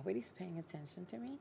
Nobody's paying attention to me.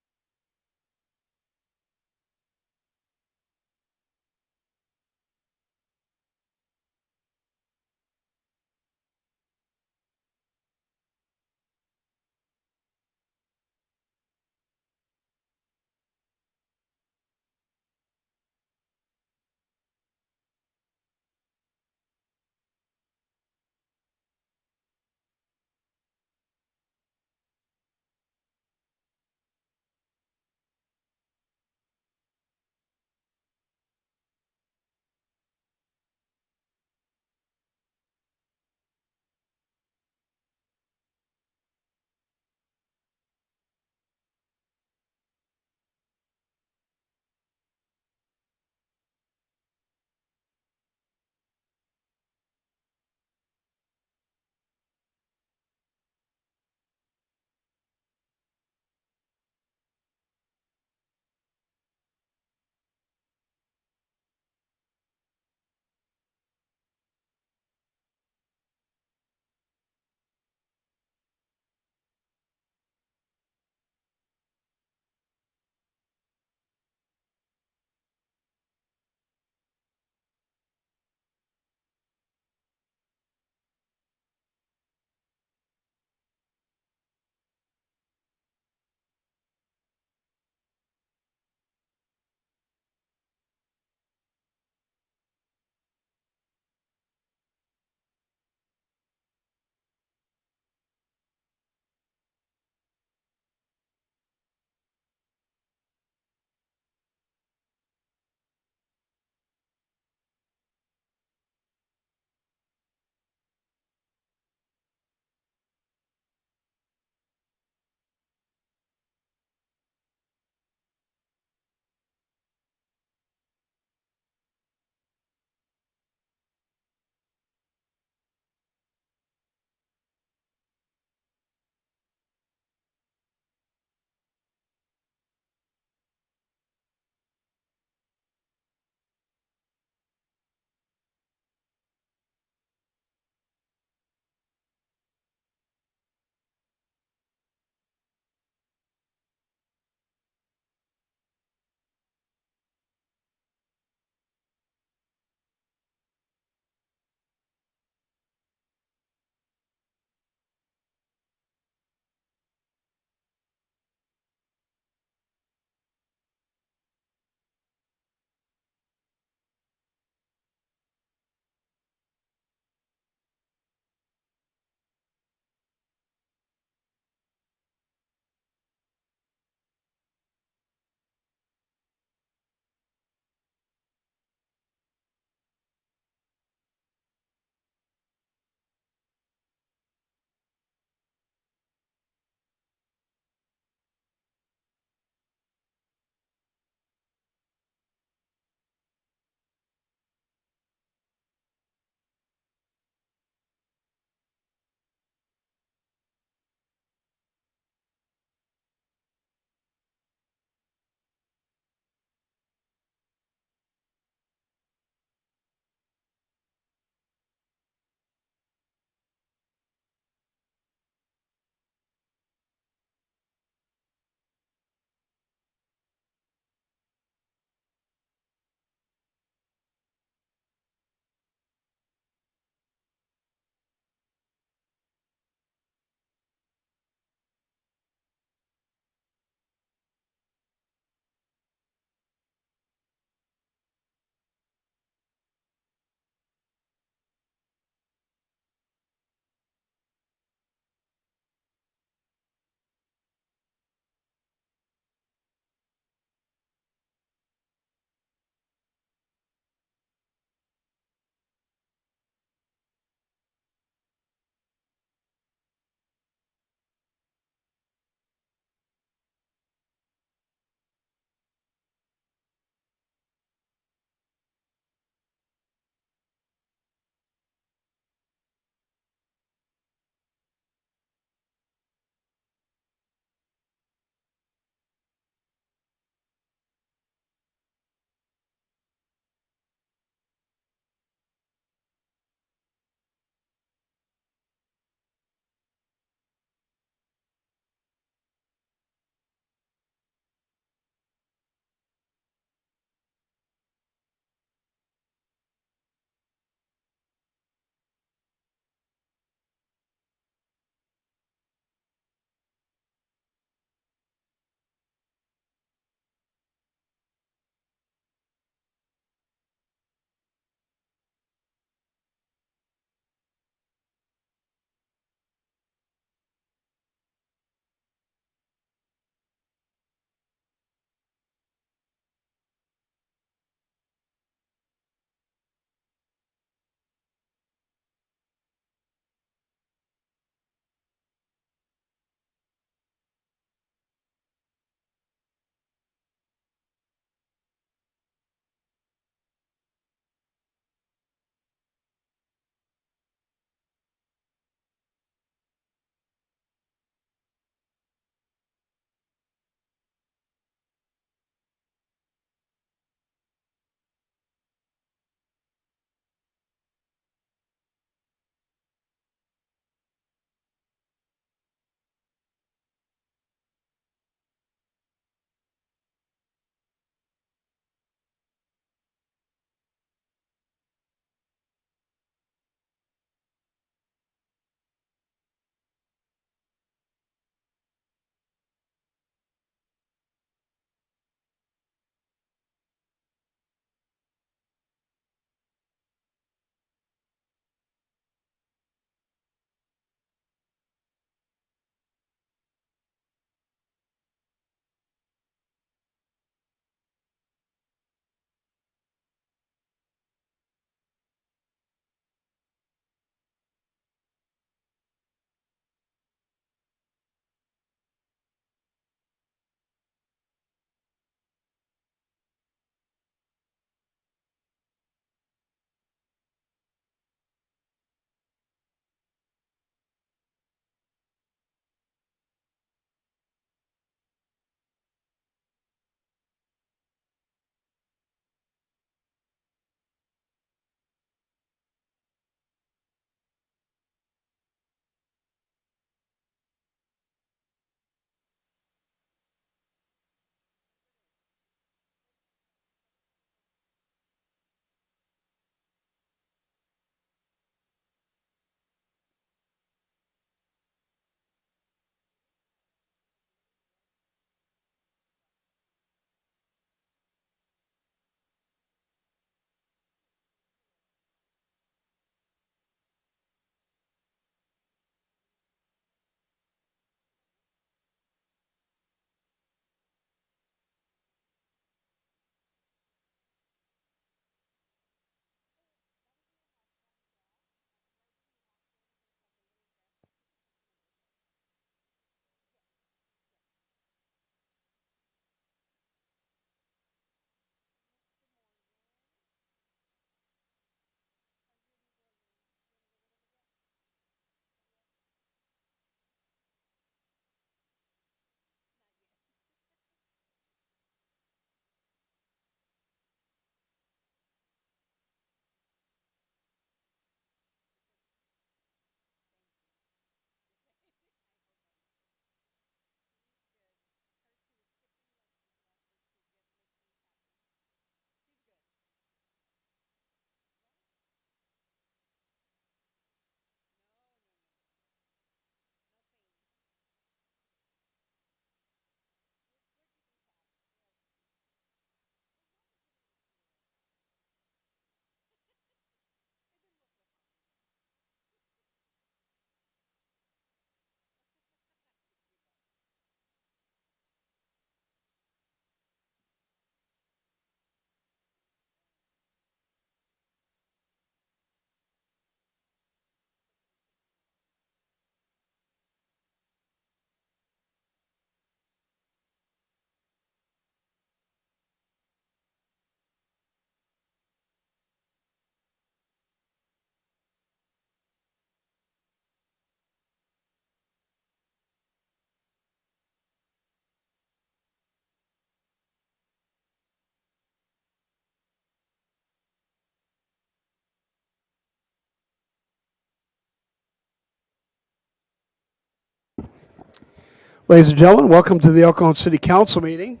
Ladies and gentlemen, welcome to the El Cajon City Council meeting.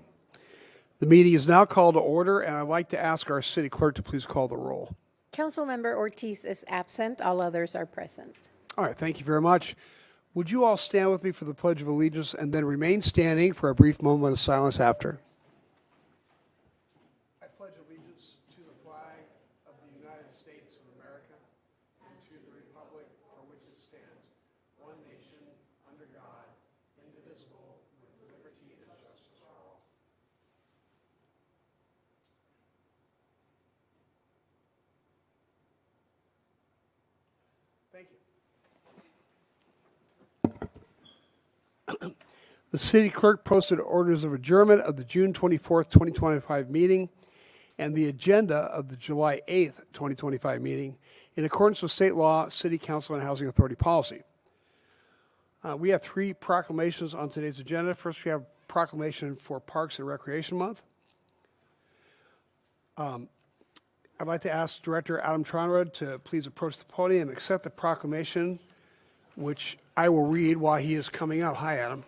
The meeting is now called to order, and I'd like to ask our city clerk to please call the roll. Councilmember Ortiz is absent. All others are present. All right, thank you very much. Would you all stand with me for the Pledge of Allegiance and then remain standing for a brief moment of silence after? I pledge allegiance to the flag of the United States of America and to the republic for which it stands, one nation, under God, indivisible, with liberty and justice for all. Thank you. The city clerk posted orders of adjournment of the June 24th, 2025 meeting and the agenda of the July 8th, 2025 meeting in accordance with state law, city council, and housing authority policy. We have 3 proclamations on today's agenda. First, we have proclamation for Parks and Recreation Month. I'd like to ask Director Adam Tronrud to please approach the podium and accept the proclamation, which I will read while he is coming up. Hi, Adam.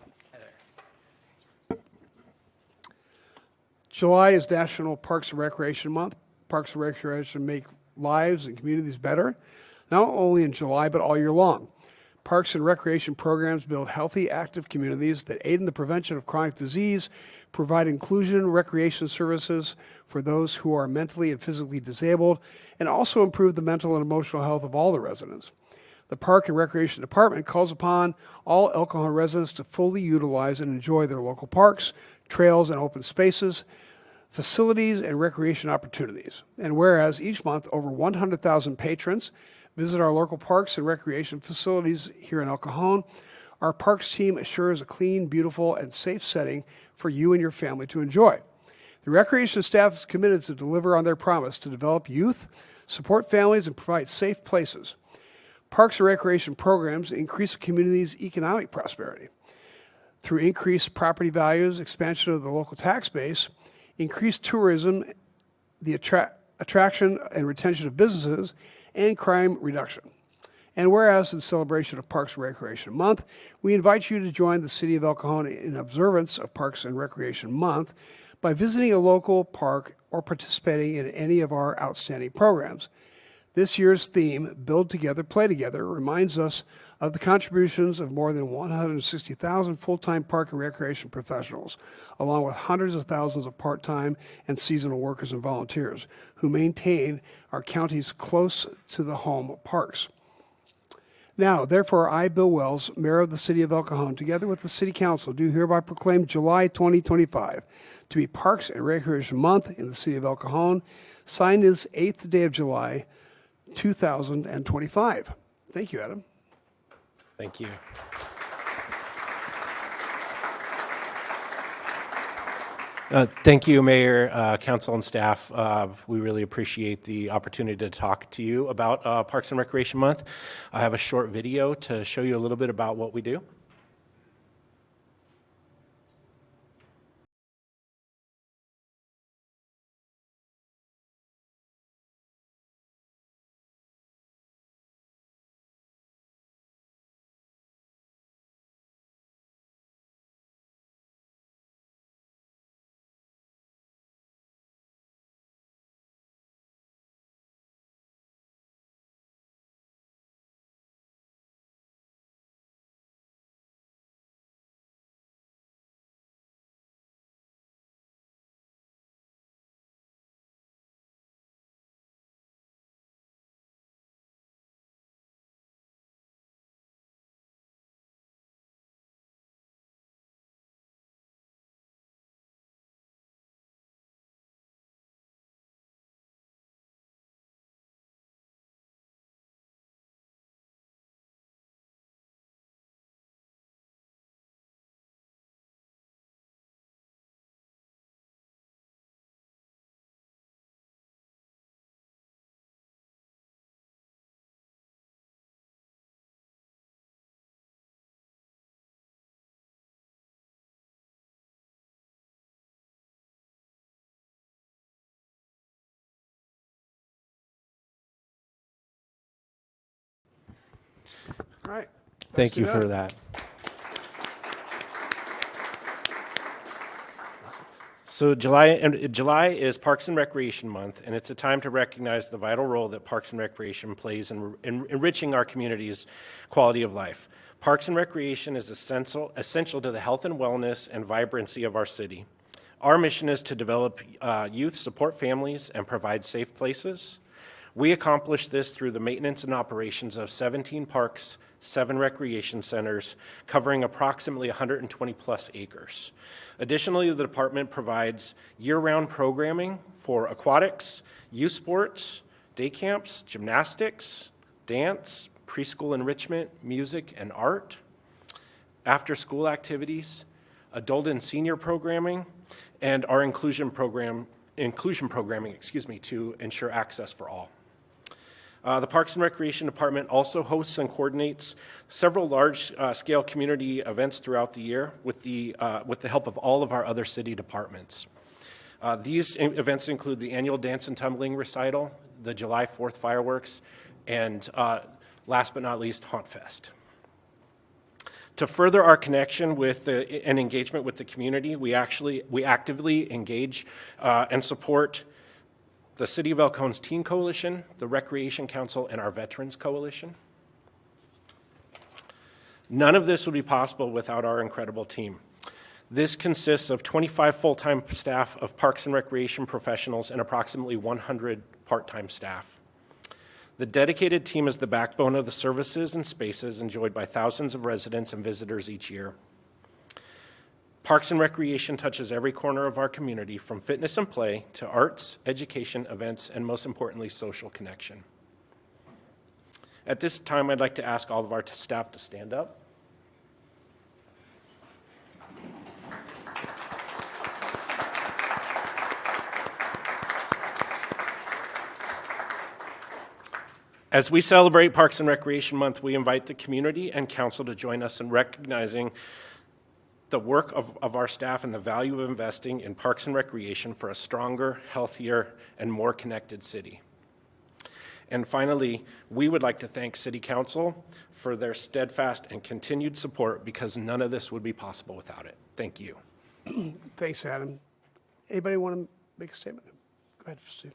July is National Parks and Recreation Month. Parks and Recreation make lives and communities better, not only in July, but all year long. Parks and recreation programs build healthy, active communities that aid in the prevention of chronic disease, provide inclusion, recreation services for those who are mentally and physically disabled, and also improve the mental and emotional health of all the residents. The Park and Recreation Department calls upon all El Cajon residents to fully utilize and enjoy their local parks, trails, and open spaces, facilities, and recreation opportunities. And whereas each month over 100,000 patrons visit our local parks and recreation facilities here in El Cajon, our parks team assures a clean, beautiful, and safe setting for you and your family to enjoy. The recreation staff is committed to deliver on their promise to develop youth, support families, and provide safe places. Parks and recreation programs increase the community's economic prosperity through increased property values, expansion of the local tax base, increased tourism, the attraction and retention of businesses, and crime reduction. And whereas in celebration of Parks and Recreation Month, we invite you to join the City of El Cajon in observance of Parks and Recreation Month by visiting a local park or participating in any of our outstanding programs. This year's theme, Build Together, Play Together, reminds us of the contributions of more than 160,000 full-time park and recreation professionals, along with hundreds of thousands of part-time and seasonal workers and volunteers who maintain our county's close to the home parks. Now, therefore, I, Bill Wells, Mayor of the City of El Cajon, together with the City Council, do hereby proclaim July 2025 to be Parks and Recreation Month in the City of El Cajon. Signed this 8th day of July, 2025. Thank you, Adam. Thank you. Thank you, Mayor, Council, and staff. We really appreciate the opportunity to talk to you about Parks and Recreation Month. I have a short video to show you a little bit about what we do. All right. Thank you Nicely for done. that. So July is Parks and Recreation Month, and it's a time to recognize the vital role that Parks and Recreation plays in enriching our community's quality of life. Parks and Recreation is essential to the health and wellness and vibrancy of our city. Our mission is to develop youth, support families, and provide safe places. We accomplish this through the maintenance and operations of 17 parks, 7 recreation centers, covering approximately 120 plus acres. Additionally, the department provides year-round programming for aquatics, youth sports, day camps, gymnastics, dance, preschool enrichment, music and art, after-school activities, adult and senior programming, and our inclusion programming, to ensure access for all. The Parks and Recreation Department also hosts and coordinates several large-scale community events throughout the year with the help of all of our other city departments. These events include the annual Dance and Tumbling Recital, the July 4th fireworks, and last but not least, Haunt Fest. To further our connection with and engagement with the community, we actively engage and support the City of El Cajon's Teen Coalition, the Recreation Council, and our Veterans Coalition. None of this would be possible without our incredible team. This consists of 25 full-time staff of Parks and Recreation professionals and approximately 100 part-time staff. The dedicated team is the backbone of the services and spaces enjoyed by thousands of residents and visitors each year. Parks and Recreation touches every corner of our community, from fitness and play to arts, education, events, and most importantly, social connection. At this time, I'd like to ask all of our staff to stand up. As we celebrate Parks and Recreation Month, we invite the community and council to join us in recognizing the work of our staff and the value of investing in parks and recreation for a stronger, healthier, and more connected city. And finally, we would like to thank City Council for their steadfast and continued support, because none of this would be possible without it. Thank you. Thanks, Adam. Anybody want to make a statement? Go ahead, Steve.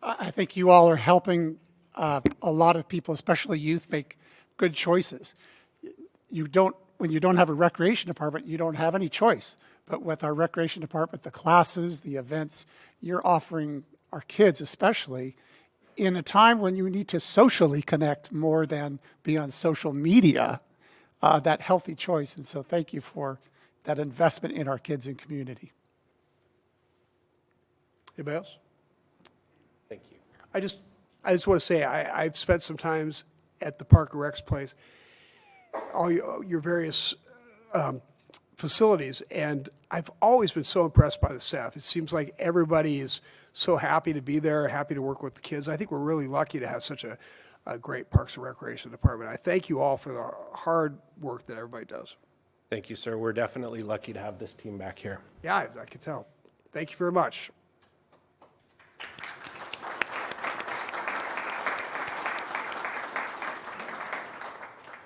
I think you all are helping a lot of people, especially youth, make good choices. When you don't have a recreation department, you don't have any choice. But with our recreation department, the classes, the events, you're offering our kids especially in a time when you need to socially connect more than be on social media, that healthy choice. And so thank you for that investment in our kids and community. Anybody else? Thank you. I just want to say I've spent some times at the Park and Rec's place, all your various facilities, and I've always been so impressed by the staff. It seems like everybody is so happy to be there, happy to work with the kids. I think we're really lucky to have such a great Parks and Recreation department. I thank you all for the hard work that everybody does. Thank you, sir. We're definitely lucky to have this team back here. Yeah, I can tell. Thank you very much.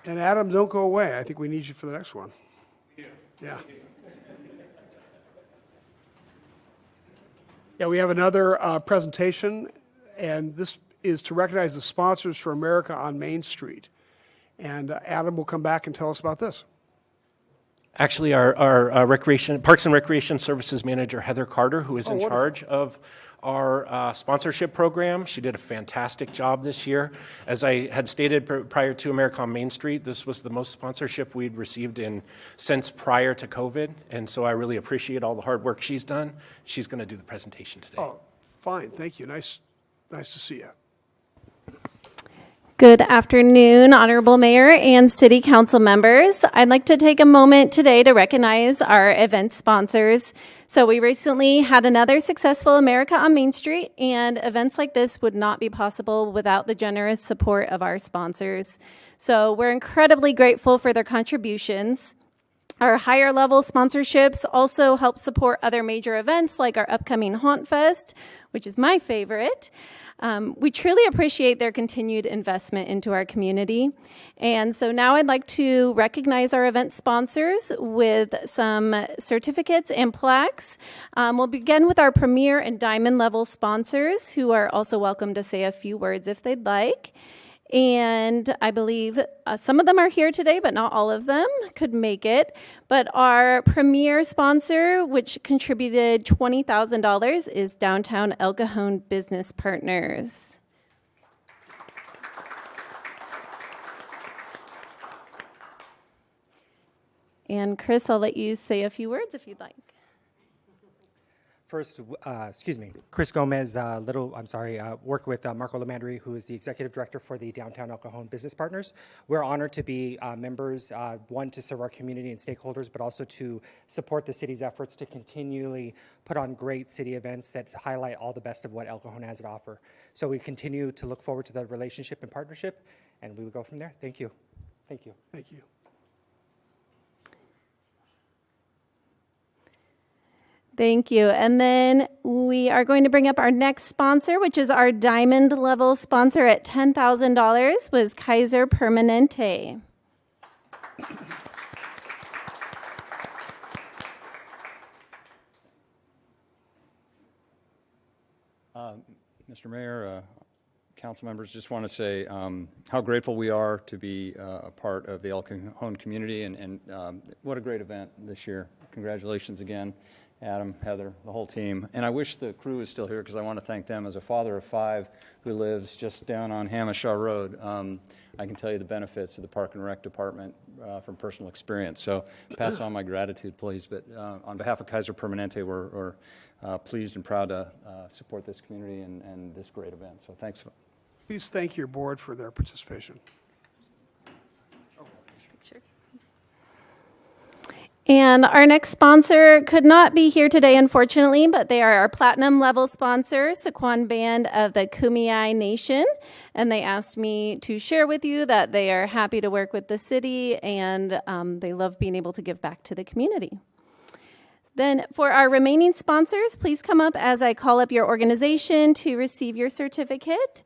And Adam, don't go away. I think we need you for the next one. Yeah. Yeah, we have another presentation, and this is to recognize the sponsors for America on Main Street. And Adam will come back and tell us about this. Actually, our Parks and Recreation Services Manager, Heather Carter, who is in charge of our sponsorship program. She did a fantastic job this year. As I had stated prior to America on Main Street, this was the most sponsorship we'd received since prior to COVID, and so I really appreciate all the hard work she's done. She's going to do the presentation today. Oh, fine. Thank you. Nice to see you. Good afternoon, Honorable Mayor and City Council members. I'd like to take a moment today to recognize our event sponsors. So we recently had another successful America on Main Street, and events like this would not be possible without the generous support of our sponsors. So we're incredibly grateful for their contributions. Our higher level sponsorships also help support other major events like our upcoming Haunt Fest, which is my favorite. We truly appreciate their continued investment into our community. And so now I'd like to recognize our event sponsors with some certificates and plaques. We'll begin with our premier and diamond level sponsors, who are also welcome to say a few words if they'd like. And I believe some of them are here today, but not all of them could make it. But our premier sponsor, which contributed $20,000, is Downtown El Cajon Business Partners. And Chris, I'll let you say a few words if you'd like. First, Chris Gomez, work with Marco Lamandri, who is the Executive Director for the Downtown El Cajon Business Partners. We're honored to be members, one, to serve our community and stakeholders, but also to support the city's efforts to continually put on great city events that highlight all the best of what El Cajon has to offer. So we continue to look forward to the relationship and partnership, and we will go from there. Thank you. Thank you. Thank you. Thank you. And then we are going to bring up our next sponsor, which is our diamond level sponsor at $10,000, was Kaiser Permanente. Mr. Mayor, council members, just want to say how grateful we are to be a part of the El Cajon community, and what a great event this year. Congratulations again, Adam, Heather, the whole team. And I wish the crew was still here, because I want to thank them. As a father of 5 who lives just down on Hamishaw Road, I can tell you the benefits of the Park and Rec Department from personal experience. So pass on my gratitude, please. But on behalf of Kaiser Permanente, we're pleased and proud to support this community and this great event. So thanks. Please thank your board for their participation. And our next sponsor could not be here today, unfortunately, but they are our platinum level sponsor, Saquon Band of the Kumeyaay Nation. And they asked me to share with you that they are happy to work with the city, and they love being able to give back to the community. Then for our remaining sponsors, please come up as I call up your organization to receive your certificate.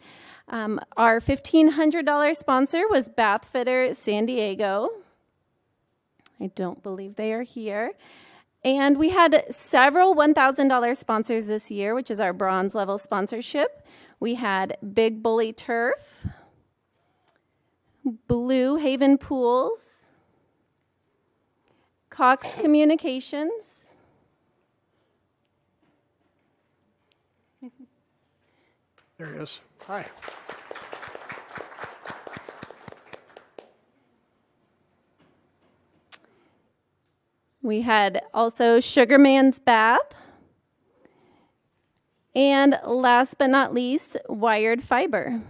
Our $1,500 sponsor was Bath Fitter San Diego. I don't believe they are here. And we had several $1,000 sponsors this year, which is our bronze level sponsorship. We had Big Bully Turf, Blue Haven Pools, Cox Communications, There he is. Hi. we had also Sugarman's Bath, and last but not least, Wired Fiber.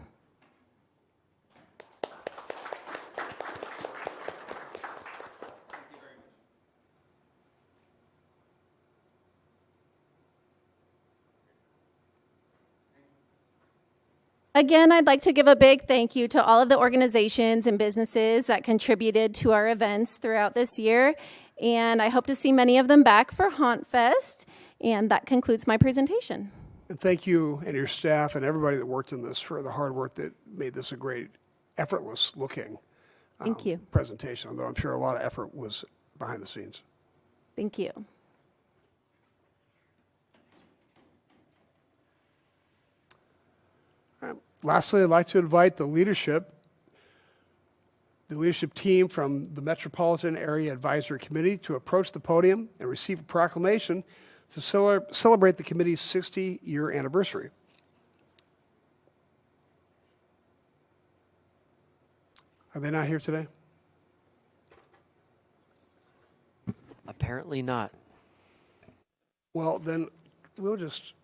Again, I'd like to give a big thank you to all of the organizations and businesses that contributed to our events throughout this year, and I hope to see many of them back for Haunt Fest, and that concludes my presentation. And thank you and your staff and everybody that worked in this for the hard work that made this a great, effortless looking Thank you. presentation, although I'm sure a lot of effort was behind the scenes. Thank you. Lastly, I'd like to invite the leadership team from the Metropolitan Area Advisory Committee to approach the podium and receive a proclamation to celebrate the committee's 60-year anniversary. Are they not here today? Apparently not. Well, then we'll just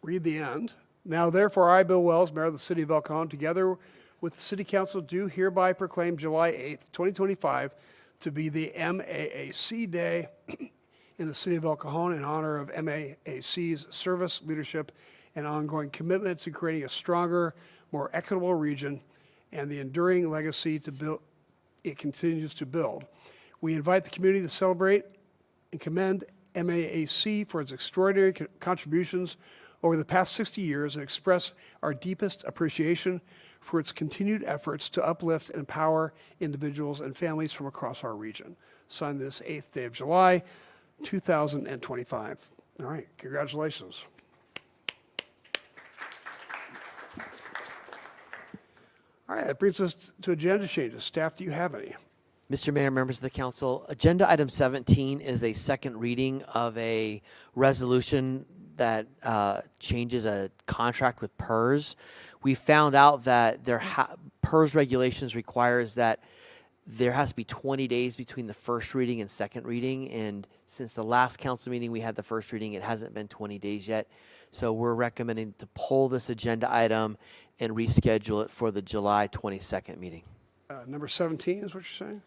read the end. Now, therefore, I, Bill Wells, Mayor of the City of El Cajon, together with the City Council, do hereby proclaim July 8th, 2025, to be the MAAC Day in the City of El Cajon in honor of MAAC's service, leadership, and ongoing commitment to creating a stronger, more equitable region and the enduring legacy it continues to build. We invite the community to celebrate and commend MAAC for its extraordinary contributions over the past 60 years and express our deepest appreciation for its continued efforts to uplift and empower individuals and families from across our region. Signed this 8th day of July, 2025. All right, congratulations. All right, that brings us to agenda changes. Staff, do you have any? Mr. Mayor, members of the council, agenda item 17 is a second reading of a resolution that changes a contract with PERS. We found out that PERS regulations requires that there has to be 20 days between the first reading and second reading, and since the last council meeting we had the first reading, it hasn't been 20 days yet. So we're recommending to pull this agenda item and reschedule it for the July 22nd meeting. Number 17 is what you're saying?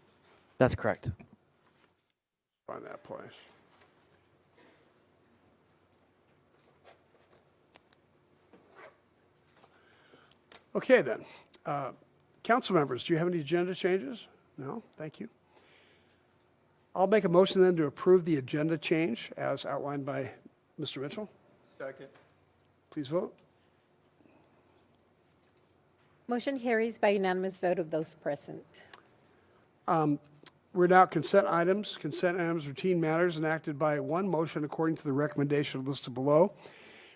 That's correct. Find that place. Okay, then. Council members, do you have any agenda changes? No? Thank you. I'll make a motion then to approve the agenda change as outlined by Mr. Mitchell. Second. Please vote. Motion carries by unanimous vote of those present. We're now at consent items. Consent items, routine matters enacted by one motion according to the recommendation listed below.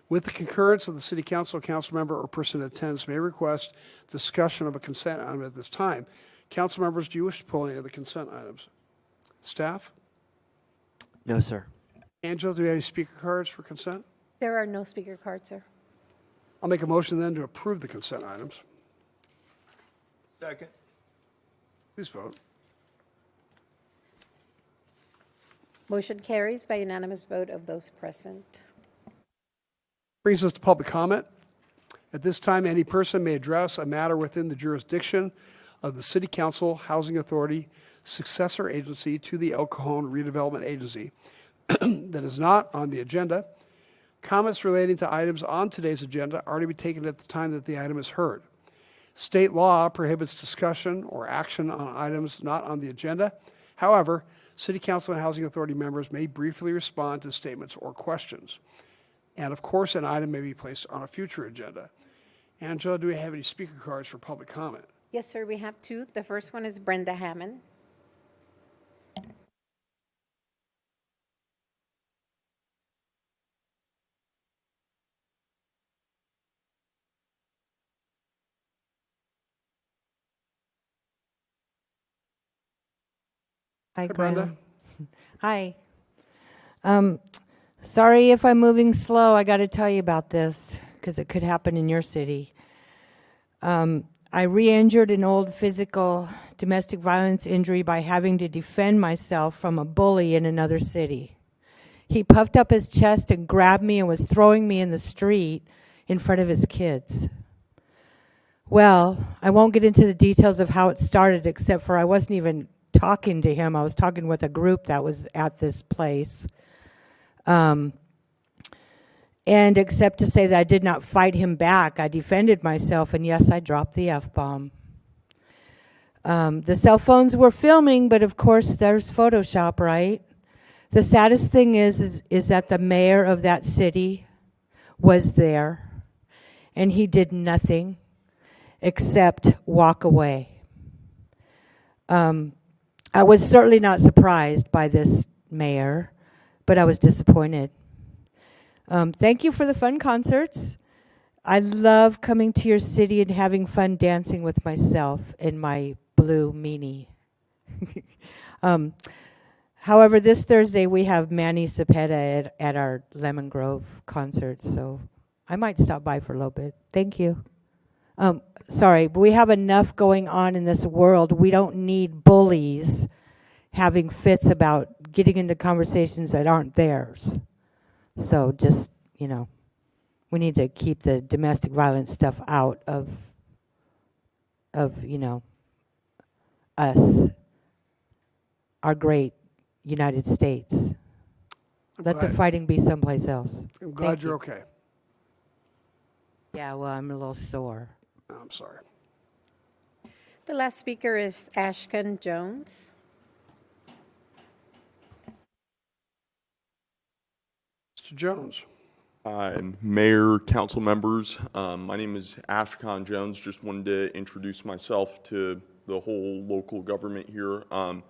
With the concurrence of the City Council, council member or person in attendance may request discussion of a consent item at this time. Council members, do you wish to pull any of the consent items? Staff? No, sir. Angela, do we have any speaker cards for consent? There are no speaker cards, sir. I'll make a motion then to approve the consent items. Second. Please vote. Motion carries by unanimous vote of those present. Brings us to public comment. At this time, any person may address a matter within the jurisdiction of the City Council, Housing Authority, successor agency to the El Cajon Redevelopment Agency that is not on the agenda. Comments relating to items on today's agenda are to be taken at the time that the item is heard. State law prohibits discussion or action on items not on the agenda. However, City Council and Housing Authority members may briefly respond to statements or questions. And of course, an item may be placed on a future agenda. Angela, do we have any speaker cards for public comment? Yes, sir, we have two. The first one is Brenda Hammond. Hi, Brenda. Hi. Sorry if I'm moving slow. I got to tell you about this because it could happen in your city. I re-injured an old physical domestic violence injury by having to defend myself from a bully in another city. He puffed up his chest and grabbed me and was throwing me in the street in front of his kids. Well, I won't get into the details of how it started, except for I wasn't even talking to him. I was talking with a group that was at this place. And except to say that I did not fight him back, I defended myself, and yes, I dropped the F-bomb. The cell phones were filming, but of course there's Photoshop, right? The saddest thing is that the mayor of that city was there, and he did nothing except walk away. I was certainly not surprised by this mayor, but I was disappointed. Thank you for the fun concerts. I love coming to your city and having fun dancing with myself in my blue meanie. However, this Thursday we have Manny Cepeda at our Lemon Grove concert, so I might stop by for a little bit. Thank you. Sorry, but we have enough going on in this world. We don't need bullies having fits about getting into conversations that aren't theirs. So just, you know, we need to keep the domestic violence stuff out of you know, us, our great United States. Let the fighting be someplace else. I'm glad you're okay. Yeah, well, I'm a little sore. Oh, I'm sorry. The last speaker is Ashkan Jones. Mr. Jones. Mayor, council members. My name is Cajon Jones. Just wanted to introduce myself to the whole local government here. I'm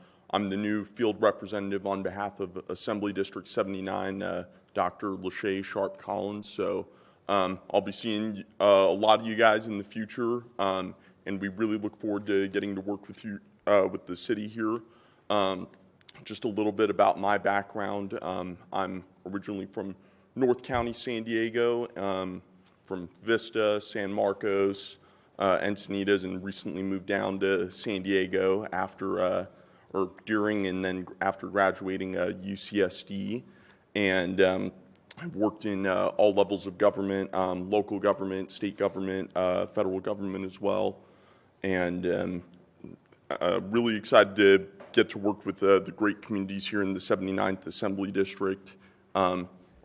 the new field representative on behalf of Assembly District 79, Dr. Lachey Sharp Collins. So I'll be seeing a lot of you guys in the future, and we really look forward to getting to work with you, with the city here. Just a little bit about my background. I'm originally from North County, San Diego, from Vista, San Marcos, Encinitas, and recently moved down to San Diego after, or during and then after graduating UCSD. And I've worked in all levels of government, local government, state government, federal government as well. And really excited to get to work with the great communities here in the 79th Assembly District.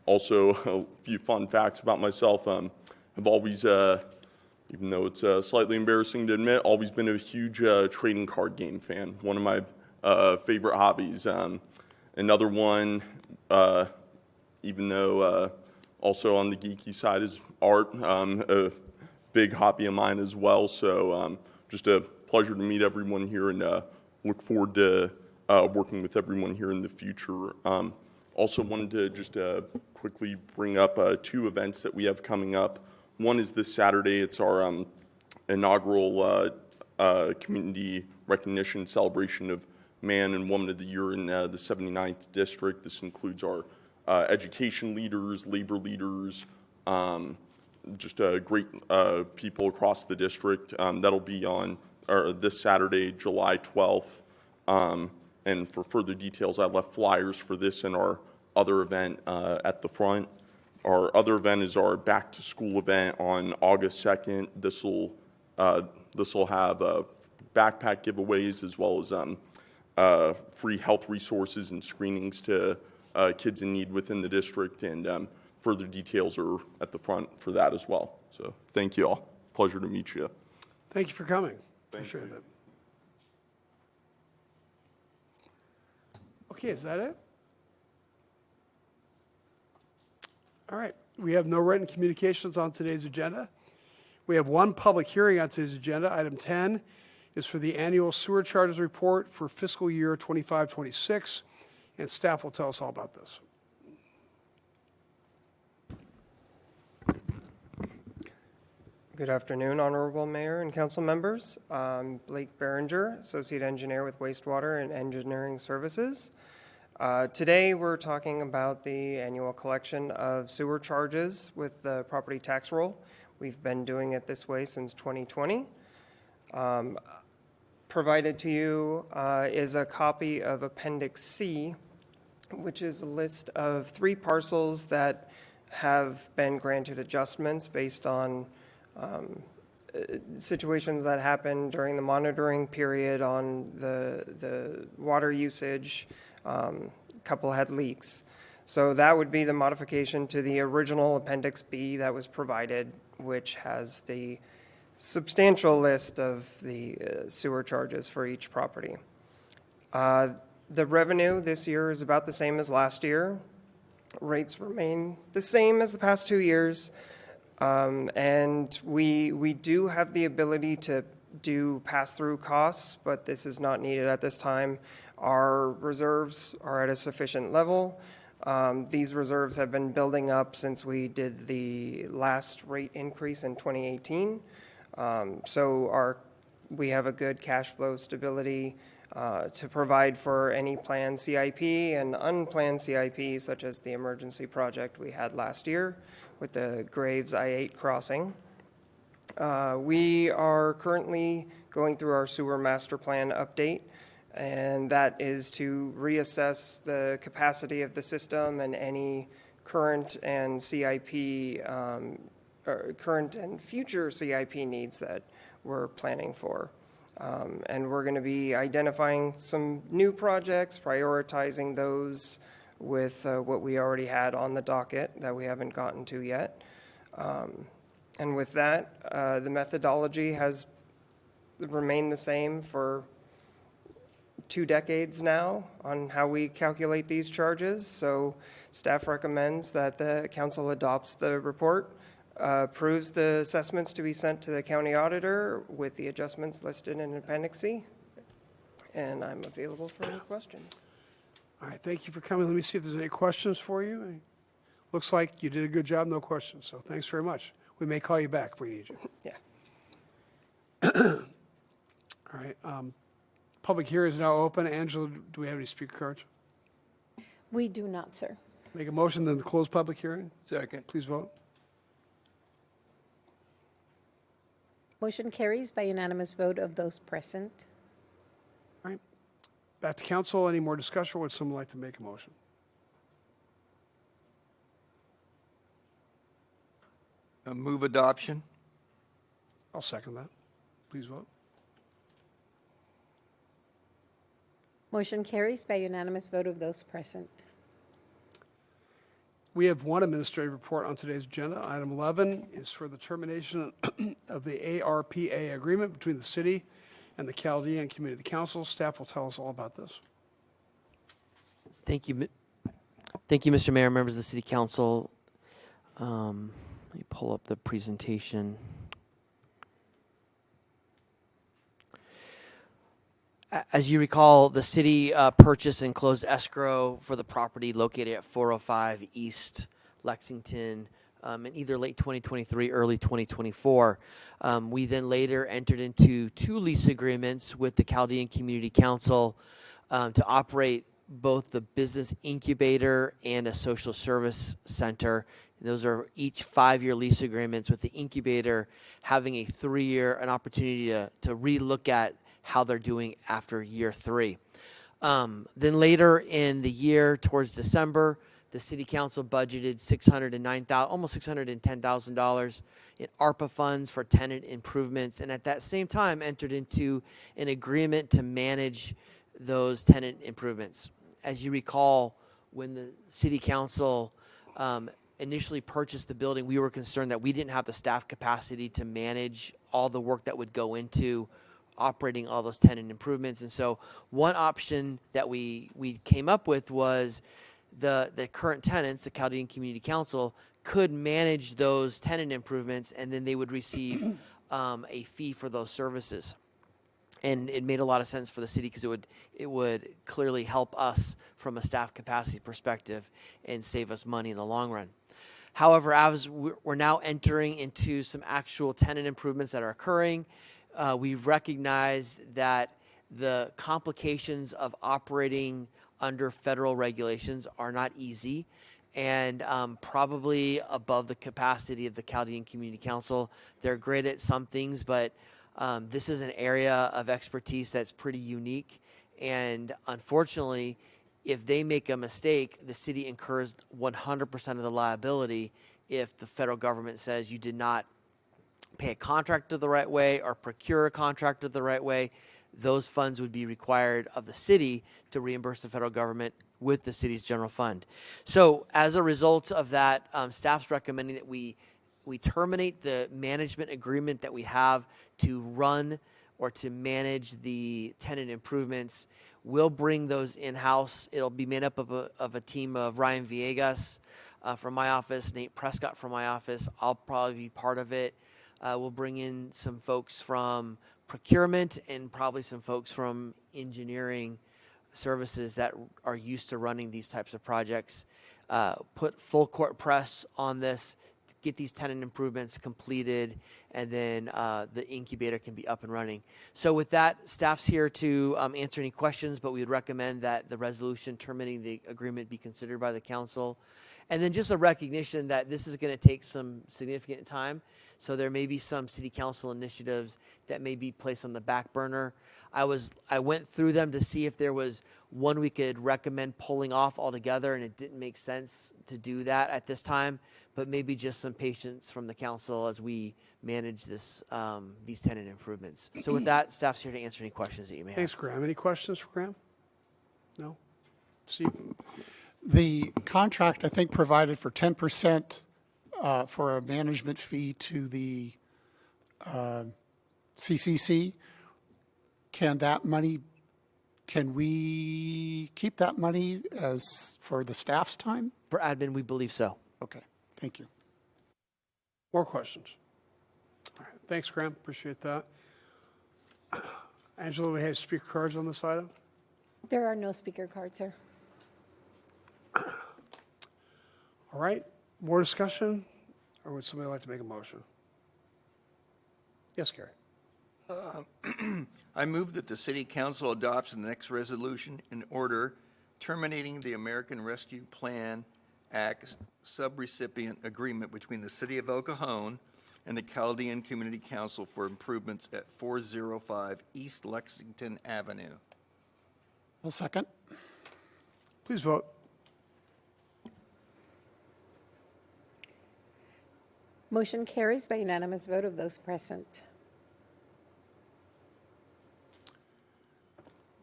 Also, a few fun facts about myself. I've always, even though it's slightly embarrassing to admit, always been a huge trading card game fan. One of my favorite hobbies. Another one, even though also on the geeky side, is art. A big hobby of mine as well. So just a pleasure to meet everyone here, and look forward to working with everyone here in the future. Also wanted to just quickly bring up two events that we have coming up. One is this Saturday. It's our inaugural community recognition celebration of Man and Woman of the Year in the 79th District. This includes our education leaders, labor leaders, just great people across the district. That'll be on this Saturday, July 12th. And for further details, I left flyers for this and our other event at the front. Our other event is our back to school event on August 2nd. This will have backpack giveaways as well as free health resources and screenings to kids in need within the district, and further details are at the front for that as well. So thank you all. Pleasure to meet you. Thank you for coming. Appreciate that. Okay, is that it? All right. We have no written communications on today's agenda. We have one public hearing on today's agenda. Item 10 is for the annual sewer charges report for fiscal year 25-26, and staff will tell us all about this. Good afternoon, Honorable Mayor and Council members. I'm Blake Berenger, Associate Engineer with Wastewater and Engineering Services. Today, we're talking about the annual collection of sewer charges with the property tax roll. We've been doing it this way since 2020. Provided to you is a copy of Appendix C, which is a list of 3 parcels that have been granted adjustments based on situations that happened during the monitoring period on the water usage. A couple had leaks. So that would be the modification to the original Appendix B that was provided, which has the substantial list of the sewer charges for each property. The revenue this year is about the same as last year. Rates remain the same as the past 2 years. And we do have the ability to do pass-through costs, but this is not needed at this time. Our reserves are at a sufficient level. These reserves have been building up since we did the last rate increase in 2018. So we have a good cash flow stability to provide for any planned CIP and unplanned CIP, such as the emergency project we had last year with the Graves I-8 crossing. We are currently going through our sewer master plan update, and that is to reassess the capacity of the system and any current and CIP, or current and future CIP needs that we're planning for. And we're going to be identifying some new projects, prioritizing those with what we already had on the docket that we haven't gotten to yet. And with that, the methodology has remained the same for 2 decades now on how we calculate these charges. So staff recommends that the council adopts the report, approves the assessments to be sent to the county auditor with the adjustments listed in Appendix C. And I'm available for any questions. All right, thank you for coming. Let me see if there's any questions for you. Looks like you did a good job, no questions, so thanks very much. We may call you back if we need you. Yeah. All right, public hearing is now open. Angela, do we have any speaker cards? We do not, sir. Make a motion, then to close public hearing? Second. Please vote. Motion carries by unanimous vote of those present. All right, back to council. Any more discussion, or would someone like to make a motion? Move adoption. I'll second that. Please vote. Motion carries by unanimous vote of those present. We have one administrative report on today's agenda. Item 11 is for the termination of the ARPA agreement between the city and the Chaldean Community Council. Staff will tell us all about this. Thank you, Mr. Mayor, members of the City Council. Let me pull up the presentation. As you recall, the city purchased and closed escrow for the property located at 405 East Lexington in either late 2023, early 2024. We then later entered into 2 lease agreements with the Chaldean Community Council to operate both the business incubator and a social service center. Those are each 5-year lease agreements, with the incubator having a 3-year, an opportunity to relook at how they're doing after year 3. Then later in the year, towards December, the city council budgeted almost $610,000 in ARPA funds for tenant improvements, and at that same time entered into an agreement to manage those tenant improvements. As you recall, when the city council initially purchased the building, we were concerned that we didn't have the staff capacity to manage all the work that would go into operating all those tenant improvements. And so one option that we came up with was the current tenants, the Chaldean Community Council, could manage those tenant improvements, and then they would receive a fee for those services. And it made a lot of sense for the city because it would clearly help us from a staff capacity perspective and save us money in the long run. However, as we're now entering into some actual tenant improvements that are occurring, we've recognized that the complications of operating under federal regulations are not easy, and probably above the capacity of the Chaldean Community Council. They're great at some things, but this is an area of expertise that's pretty unique, and unfortunately, if they make a mistake, the city incurs 100% of the liability if the federal government says you did not pay a contractor the right way or procure a contractor the right way. Those funds would be required of the city to reimburse the federal government with the city's general fund. So as a result of that, staff's recommending that we terminate the management agreement that we have to run or to manage the tenant improvements. We'll bring those in-house. It'll be made up of a team of Ryan Villegas from my office, Nate Prescott from my office. I'll probably be part of it. We'll bring in some folks from procurement and probably some folks from engineering services that are used to running these types of projects. Put full court press on this, get these tenant improvements completed, and then the incubator can be up and running. So with that, staff's here to answer any questions, but we would recommend that the resolution terminating the agreement be considered by the council. And then just a recognition that this is going to take some significant time. So there may be some city council initiatives that may be placed on the back burner. I went through them to see if there was one we could recommend pulling off altogether, and it didn't make sense to do that at this time, but maybe just some patience from the council as we manage this, these tenant improvements. So with that, staff's here to answer any questions that you may have. Thanks, Graham. Any questions for Graham? No? Steve? The contract, I think, provided for 10% for a management fee to the CCC. Can that money Can we keep that money as for the staff's time? For admin, we believe so. Okay, thank you. More questions? All right, thanks, Graham. Appreciate that. Angela, we have speaker cards on this item? There are no speaker cards, sir. All right, more discussion? Or would somebody like to make a motion? Yes, Gary. I move that the City Council adopts the next resolution in order terminating the American Rescue Plan Act subrecipient agreement between the City of El Cajon and the Chaldean Community Council for improvements at 405 East Lexington Avenue. I'll second. Please vote. Motion carries by unanimous vote of those present.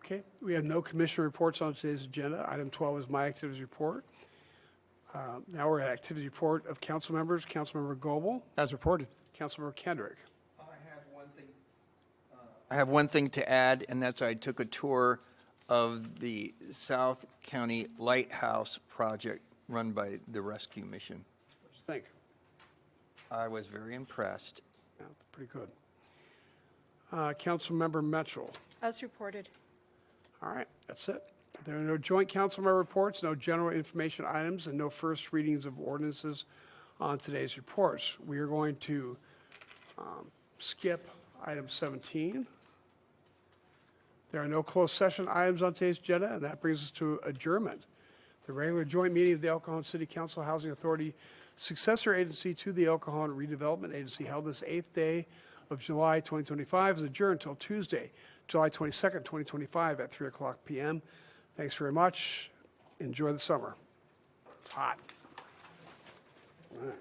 Okay, we have no commissioner reports on today's agenda. Item 12 is my activities report. Now we're at activity report of council members. Councilmember Goebel, As reported. Councilmember Kendrick. I have one thing to add, and that's I took a tour of the South County Lighthouse project run by the Rescue Mission. What do you think? I was very impressed. Yeah, pretty good. Councilmember Mitchell. As reported. All right, that's it. There are no joint council member reports, no general information items, and no first readings of ordinances on today's reports. We are going to skip item 17. There are no closed session items on today's agenda, and that brings us to adjournment. The regular joint meeting of the El Cajon City Council Housing Authority, successor agency to the El Cajon Redevelopment Agency, held this 8th day of July 2025, is adjourned until Tuesday, July 22nd, 2025 at 3 o'clock p.m. Thanks very much. Enjoy the summer. It's hot. All right.